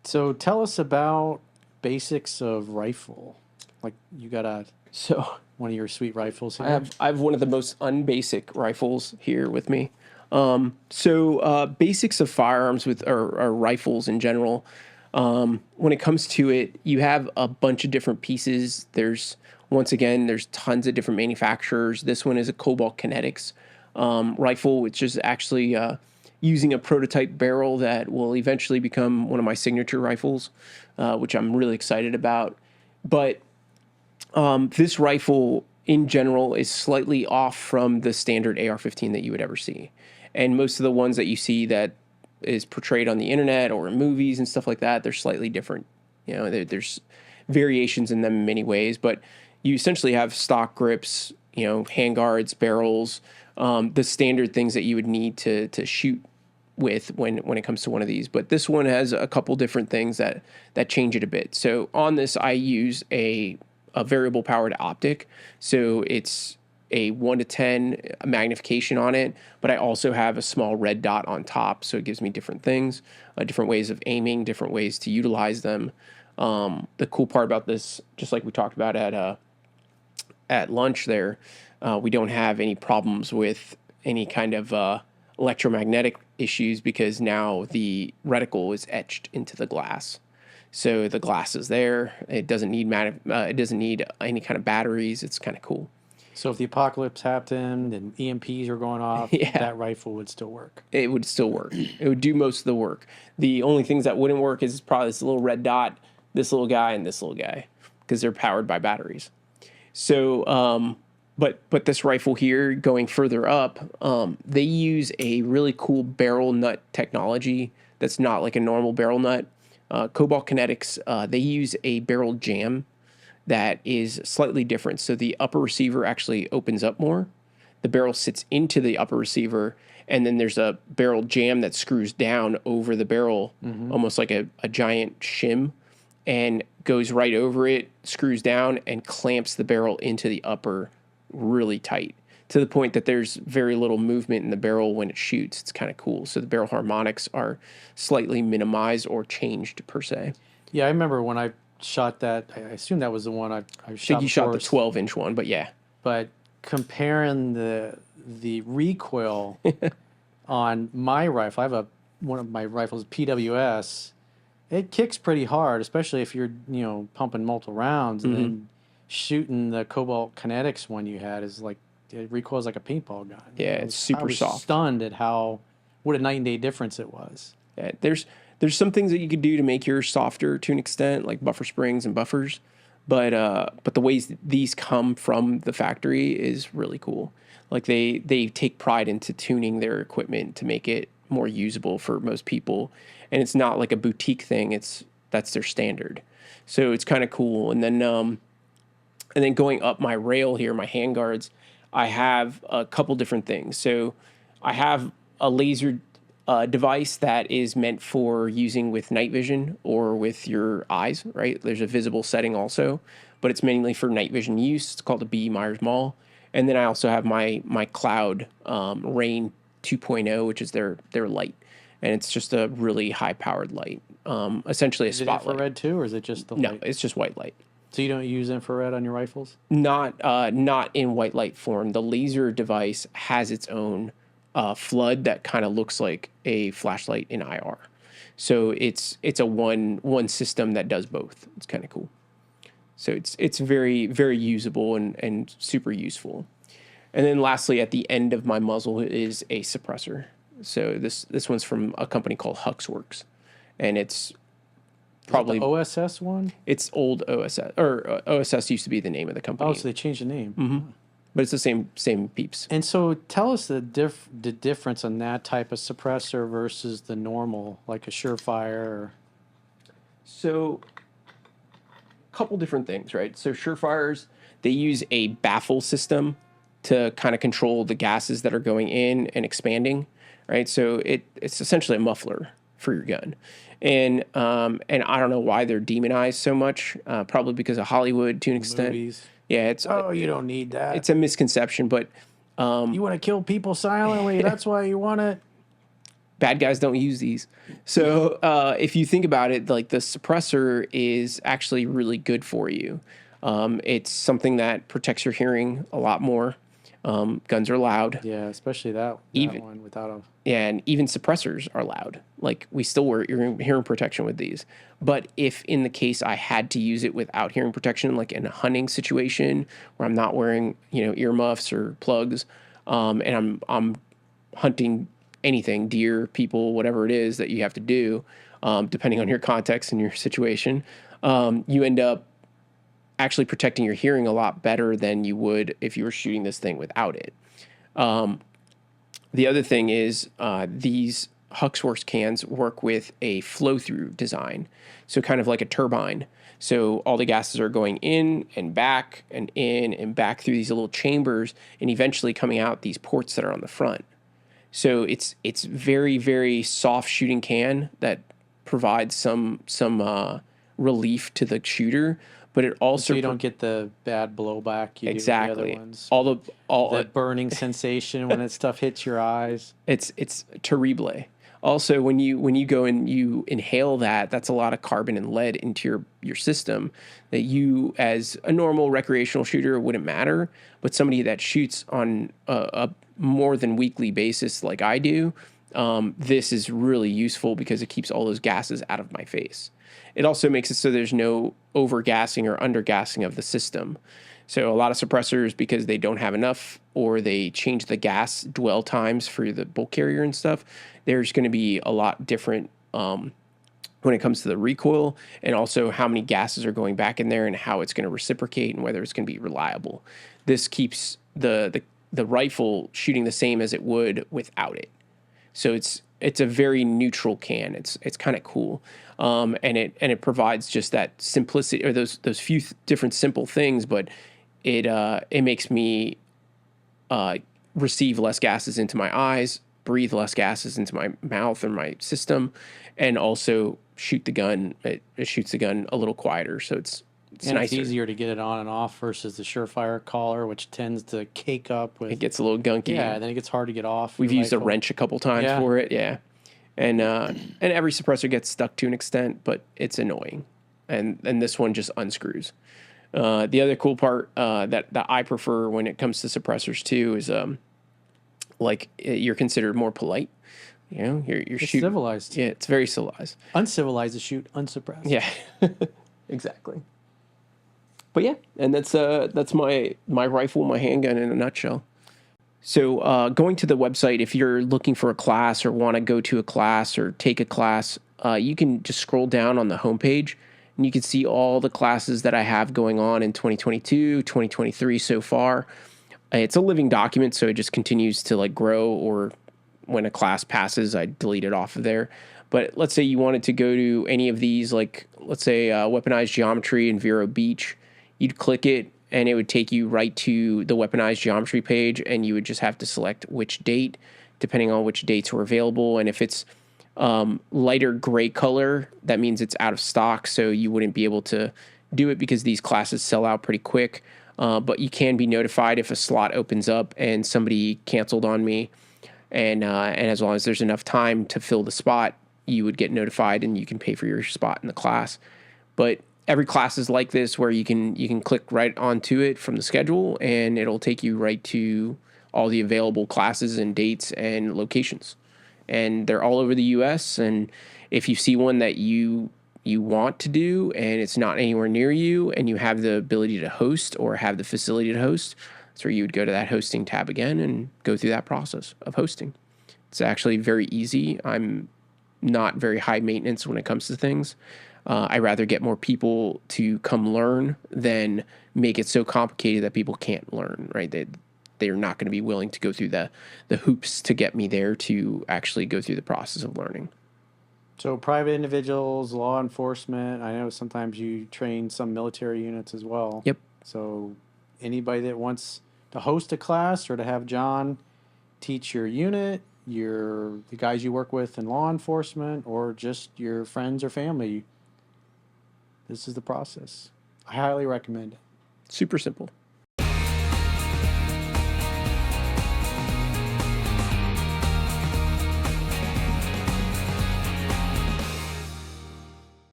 So tell us about basics of rifle. Like you got So one of your sweet rifles I here. have one of the most unbasic rifles here with me. Basics of firearms or rifles in general. When it comes to it, you have a bunch of different pieces. There's tons of different manufacturers. This one is a Cobalt Kinetics rifle, which is actually using a prototype barrel that will eventually become one of my signature rifles, which I'm really excited about. But this rifle in general is slightly off from the standard AR-15 that you would ever see. And most of the ones that you see that is portrayed on the internet or in movies and stuff like that, they're slightly different. There's variations in them in many ways, but you essentially have stock grips, handguards, barrels, the standard things that you would need to shoot with when it comes to one of these. But this one has a couple different things that change it a bit. So on this, I use a variable powered optic. So it's a 1 to 10 magnification on it, but I also have a small red dot on top. So it gives me different things, different ways of aiming, different ways to utilize them. The cool part about this, just like we talked about at lunch there, we don't have any problems with any kind of electromagnetic issues because now the reticle is etched into the glass. So the glass is there. It doesn't need any kind of batteries. It's kind of cool. So if the apocalypse happened and EMPs are going off, Yeah. that rifle would still work. It would still work. It would do most of the work. The only things that wouldn't work is probably this little red dot, this little guy, and this little guy, because they're powered by batteries. So, but this rifle here, going further up, they use a really cool barrel nut technology that's not like a normal barrel nut. Cobalt Kinetics, they use a barrel jam that is slightly different. So the upper receiver actually opens up more. The barrel sits into the upper receiver, and then there's a barrel jam that screws down over the barrel, almost like a giant shim, and goes right over it, screws down, and clamps the barrel into the upper really tight to the point that there's very little movement in the barrel when it shoots. It's kind of cool. So the barrel harmonics are slightly minimized or changed per se. Yeah, I remember when I shot that. I assume that was the one I I shot think you shot the before. 12-inch one, but yeah. But comparing the recoil on my rifle, I have one of my rifles, PWS. It kicks pretty hard, especially if you're pumping multiple rounds, and then shooting the Cobalt Kinetics one you had is like it recoils like a paintball gun. Yeah, it's super I was soft. stunned at what a night and day difference it was. Yeah, there's some things that you could do to make yours softer to an extent, like buffer springs and buffers, but the ways that these come from the factory is really cool. Like they take pride into tuning their equipment to make it more usable for most people, and it's not like a boutique thing. That's their standard, so it's kind of cool. And then going up my rail here, my handguards, I have a couple different things. So I have a laser device that is meant for using with night vision or with your eyes, right? There's a visible setting also, but it's mainly for night vision use. It's called a B. Myers Mall. And then I also have my Cloud Rain 2.0, which is their light. And it's just a really high-powered light, essentially a Is it spotlight. infrared too, or is it just the No, light? it's just white light. So you don't use infrared on your rifles? Not in white light form. The laser device has its own flood that kind of looks like a flashlight in IR. So it's a one system that does both. It's kind of cool. So it's very, very usable and super useful. And then lastly, at the end of my muzzle is a suppressor. So this one's from a company called Huxworks, and it's probably the OSS one. it's old OSS, or OSS used to be the name of the company. Oh, so they changed the name. But it's the same peeps. And so tell us the difference on that type of suppressor versus the normal, like a Surefire. So, a couple different things, right? So Surefires, they use a baffle system to kind of control the gases that are going in and expanding, right? So it's essentially a muffler for your gun. And I don't know why they're demonized so much. Probably because of Hollywood to an extent. Movies. Yeah, it's You don't need that. it's a misconception, but You want to kill people silently. That's why you want it. bad guys don't use these. So if you think about it, like the suppressor is actually really good for you. It's something that protects your hearing a lot more. Guns are loud. Yeah, especially that Even one without a. Yeah, and even suppressors are loud. Like we still wear hearing protection with these. But if in the case I had to use it without hearing protection, like in a hunting situation where I'm not wearing, earmuffs or plugs, and I'm hunting anything, deer, people, whatever it is that you have to do, depending on your context and your situation, you end up actually protecting your hearing a lot better than you would if you were shooting this thing without it. The other thing is these Huxworks cans work with a flow-through design, so kind of like a turbine. So all the gases are going in and back and in and back through these little chambers and eventually coming out these ports that are on the front. So it's very, very soft shooting can that provides some relief to the shooter, but it also So you don't get the bad blowback you do with the other ones. All the burning sensation when that stuff hits your eyes. it's terrible. Also, when you go and you inhale that's a lot of carbon and lead into your system that you, as a normal recreational shooter, wouldn't matter. But somebody that shoots on a more than weekly basis like I do, this is really useful because it keeps all those gases out of my face. It also makes it so there's no over-gassing or under-gassing of the system. So a lot of suppressors, because they don't have enough or they change the gas dwell times for the bulk carrier and stuff, there's going to be a lot different when it comes to the recoil and also how many gases are going back in there and how it's going to reciprocate and whether it's going to be reliable. This keeps the rifle shooting the same as it would without it. So it's a very neutral can. It's kind of cool, and it provides just that simplicity or those few different simple things, but it makes me receive less gases into my eyes, breathe less gases into my mouth or my system, and also shoot the gun. It shoots the gun a little quieter, so it's and nicer. it's easier to get it on and off versus the Surefire collar, which tends to cake up with. It gets a little gunky. Yeah, then it gets hard to get off. We've used a wrench a couple times for it. Yeah, and every suppressor gets stuck to an extent, but it's annoying, and this one just unscrews. The other cool part that I prefer when it comes to suppressors too is you're considered more polite. You're It's shooting civilized. Yeah, it's very civilized. Uncivilized to shoot unsuppressed. Yeah, exactly. But yeah, and that's my rifle, my handgun in a nutshell. So going to the website, if you're looking for a class or want to go to a class or take a class, you can just scroll down on the homepage and you can see all the classes that I have going on in 2022, 2023 so far. It's a living document, so it just continues to grow, or when a class passes, I delete it off of there. But let's say you wanted to go to any of these, let's say Weaponized Geometry in Vero Beach. You'd click it, and it would take you right to the Weaponized Geometry page, and you would just have to select which date, depending on which dates were available. And if it's lighter gray color, that means it's out of stock, so you wouldn't be able to do it because these classes sell out pretty quick. But you can be notified if a slot opens up and somebody canceled on me. And as long as there's enough time to fill the spot, you would get notified and you can pay for your spot in the class. But every class is like this, where you can click right onto it from the schedule, and it'll take you right to all the available classes and dates and locations. And they're all over the U.S. And if you see one that you want to do and it's not anywhere near you, and you have the ability to host or have the facility to host, that's where you would go to that hosting tab again and go through that process of hosting. It's actually very easy. I'm not very high maintenance when it comes to things. I rather get more people to come learn than make it so complicated that people can't learn, right? They're not going to be willing to go through the hoops to get me there to actually go through the process of learning. So private individuals, law enforcement, I know sometimes you train some military units as well. Yep. So anybody that wants to host a class or to have John teach your unit, the guys you work with in law enforcement, or just your friends or family, this is the process. I highly recommend it. Super simple.